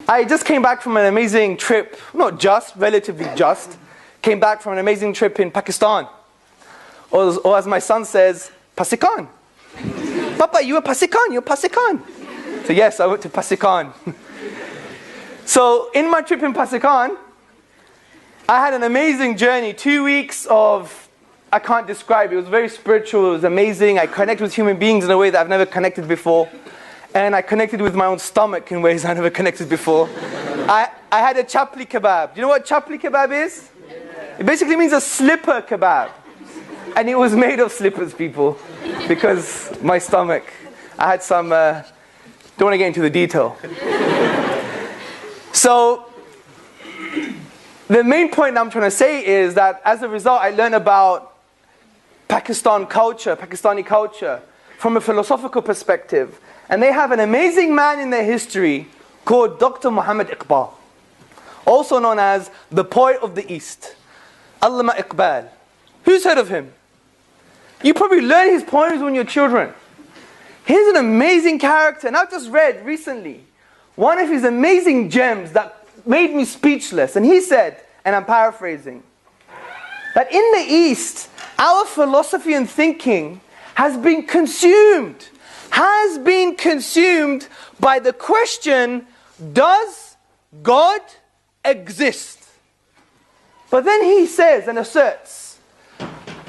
I just came back from an amazing trip, not just, relatively just, came back from an amazing trip in Pakistan. Or as my son says, Pasikan. Papa, you were Pasikan, you're Pasikan. So yes, I went to Pasikan. So in my trip in Pasikan, I had an amazing journey, 2 weeks of, I can't describe, it was very spiritual, it was amazing. I connected with human beings in a way that I've never connected before. And I connected with my own stomach in ways I never connected before. I had a chapli kebab. Do you know what chapli kebab is? It basically means a slipper kebab. And it was made of slippers, people. Because my stomach, I had some, don't want to get into the detail. So, the main point I'm trying to say is that as a result, I learned about Pakistani culture, from a philosophical perspective. And they have an amazing man in their history called Dr. Muhammad Iqbal, also known as the poet of the East, Allama Iqbal. Who's heard of him? You probably learn his poems when you're children. He's an amazing character, and I've just read recently one of his amazing gems that made me speechless. And he said, and I'm paraphrasing, that in the East, our philosophy and thinking has been consumed by the question, does God exist? But then he says and asserts,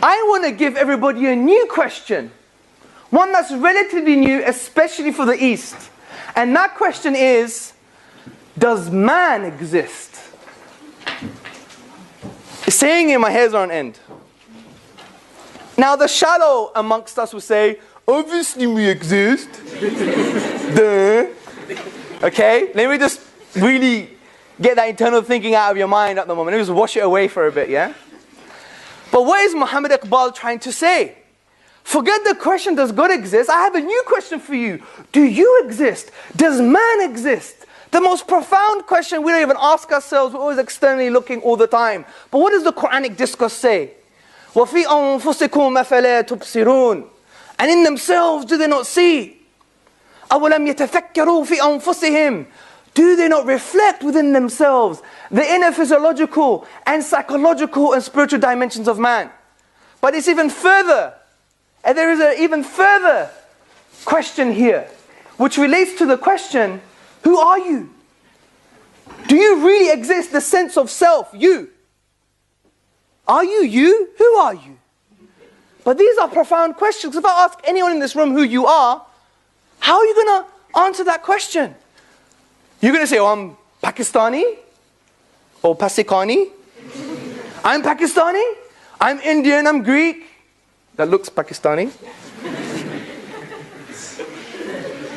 I want to give everybody a new question, one that's relatively new, especially for the East. And that question is, does man exist? Saying it, my hairs are on end. Now the shallow amongst us will say, obviously we exist. Duh. Okay? Let me just really get that internal thinking out of your mind at the moment. Let me just wash it away for a bit, yeah? But what is Muhammad Iqbal trying to say? Forget the question, does God exist? I have a new question for you. Do you exist? Does man exist? The most profound question we don't even ask ourselves. We're always externally looking all the time. But what does the Quranic discourse say? وَفِي أَنفُسِكُمْ أَفَلَا تُبْصِرُونَ. And in themselves, do they not see? أَوَلَمْ يَتَفَكَّرُوا فِي أَنفُسِهِمْ. Do they not reflect within themselves the inner physiological and psychological and spiritual dimensions of man? But it's even further. And there is an even further question here, which relates to the question, who are you? Do you really exist, the sense of self, you? Are you you? Who are you? But these are profound questions. If I ask anyone in this room who you are, how are you going to answer that question? You're going to say, oh, I'm Pakistani or Pasikani. I'm Pakistani, I'm Indian, I'm Greek. That looks Pakistani.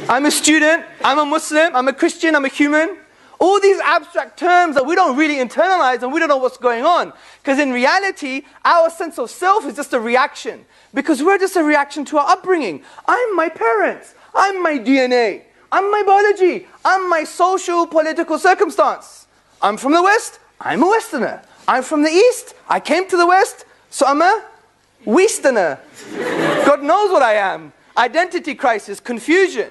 I'm a student, I'm a Muslim, I'm a Christian, I'm a human. All these abstract terms that we don't really internalize and we don't know what's going on. Because in reality, our sense of self is just a reaction. Because we're just a reaction to our upbringing. I'm my parents, I'm my DNA, I'm my biology, I'm my social, political circumstance. I'm from the West, I'm a Westerner. I'm from the East, I came to the West, so I'm a Westerner. God knows what I am. Identity crisis, confusion.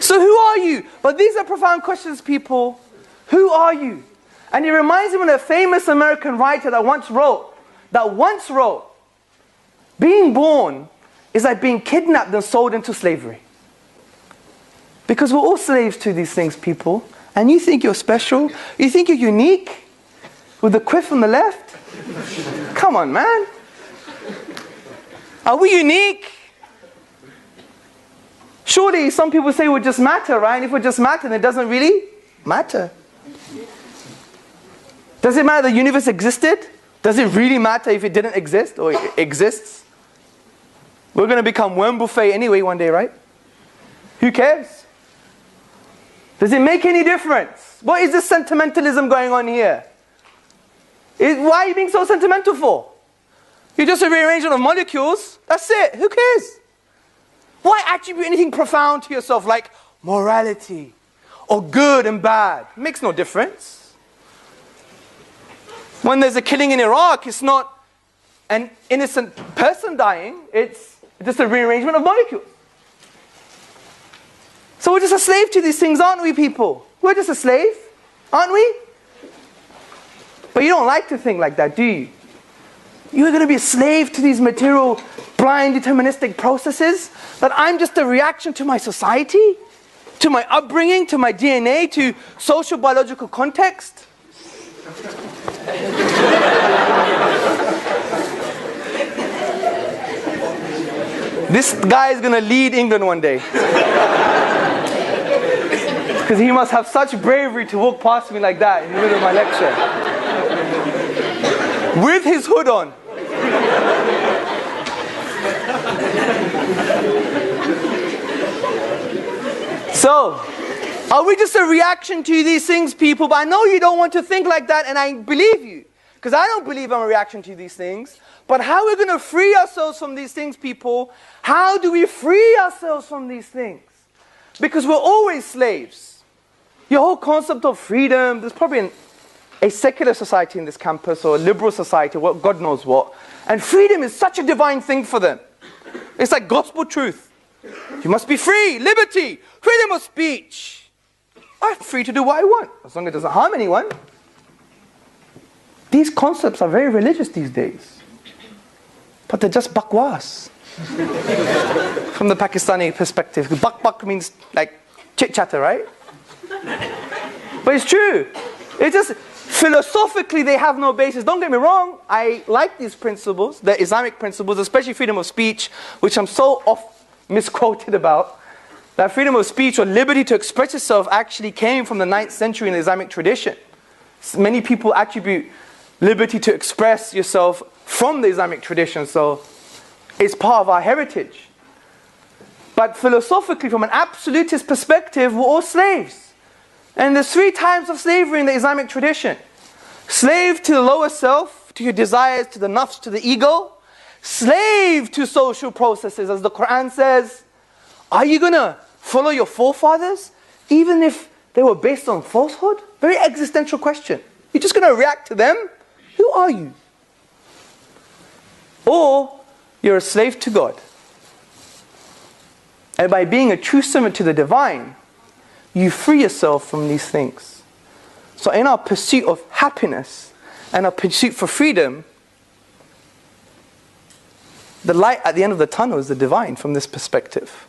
So who are you? But these are profound questions, people. Who are you? And it reminds me of a famous American writer that once wrote, being born is like being kidnapped and sold into slavery. Because we're all slaves to these things, people. And you think you're special? You think you're unique? With the quiff on the left? Come on, man. Are we unique? Surely some people say we just matter, right? And if we just matter, then it doesn't really matter. Does it matter the universe existed? Does it really matter if it didn't exist or it exists? We're going to become worm buffet anyway one day, right? Who cares? Does it make any difference? What is this sentimentalism going on here? Why are you being so sentimental for? You're just a rearrangement of molecules. That's it. Who cares? Why attribute anything profound to yourself like morality or good and bad? It makes no difference. When there's a killing in Iraq, it's not an innocent person dying. It's just a rearrangement of molecules. So we're just a slave to these things, aren't we, people? We're just a slave, aren't we? But you don't like to think like that, do you? You're going to be a slave to these material, blind, deterministic processes? That I'm just a reaction to my society? To my upbringing? To my DNA? To social biological context? This guy is going to lead England one day. Because he must have such bravery to walk past me like that in the middle of my lecture. With his hood on. So, are we just a reaction to these things, people? But I know you don't want to think like that, and I believe you. Because I don't believe I'm a reaction to these things. But how are we going to free ourselves from these things, people? How do we free ourselves from these things? Because we're always slaves. Your whole concept of freedom, there's probably a secular society in this campus, or a liberal society, what God knows what. And freedom is such a divine thing for them. It's like gospel truth. You must be free, liberty, freedom of speech. I'm free to do what I want, as long as it doesn't harm anyone. These concepts are very religious these days. But they're just bakwas. From the Pakistani perspective. Bak means like chit-chatter, right? But it's true. It's just, philosophically they have no basis. Don't get me wrong, I like these principles, the Islamic principles, especially freedom of speech, which I'm so oft misquoted about. That freedom of speech or liberty to express yourself actually came from the 9th century in the Islamic tradition. Many people attribute liberty to express yourself from the Islamic tradition, so it's part of our heritage. But philosophically, from an absolutist perspective, we're all slaves. And there's 3 types of slavery in the Islamic tradition. Slave to the lower self, to your desires, to the nafs, to the ego. Slave to social processes, as the Quran says. Are you going to follow your forefathers, even if they were based on falsehood? Very existential question. You're just going to react to them? Who are you? Or you're a slave to God. And by being a true servant to the divine, you free yourself from these things. So in our pursuit of happiness and our pursuit for freedom, the light at the end of the tunnel is the divine from this perspective.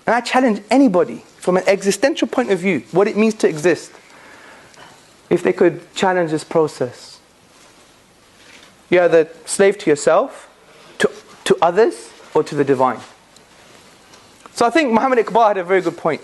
And I challenge anybody from an existential point of view, what it means to exist, if they could challenge this process. You're either slave to yourself, to others, or to the divine. So I think Muhammad Iqbal had a very good point.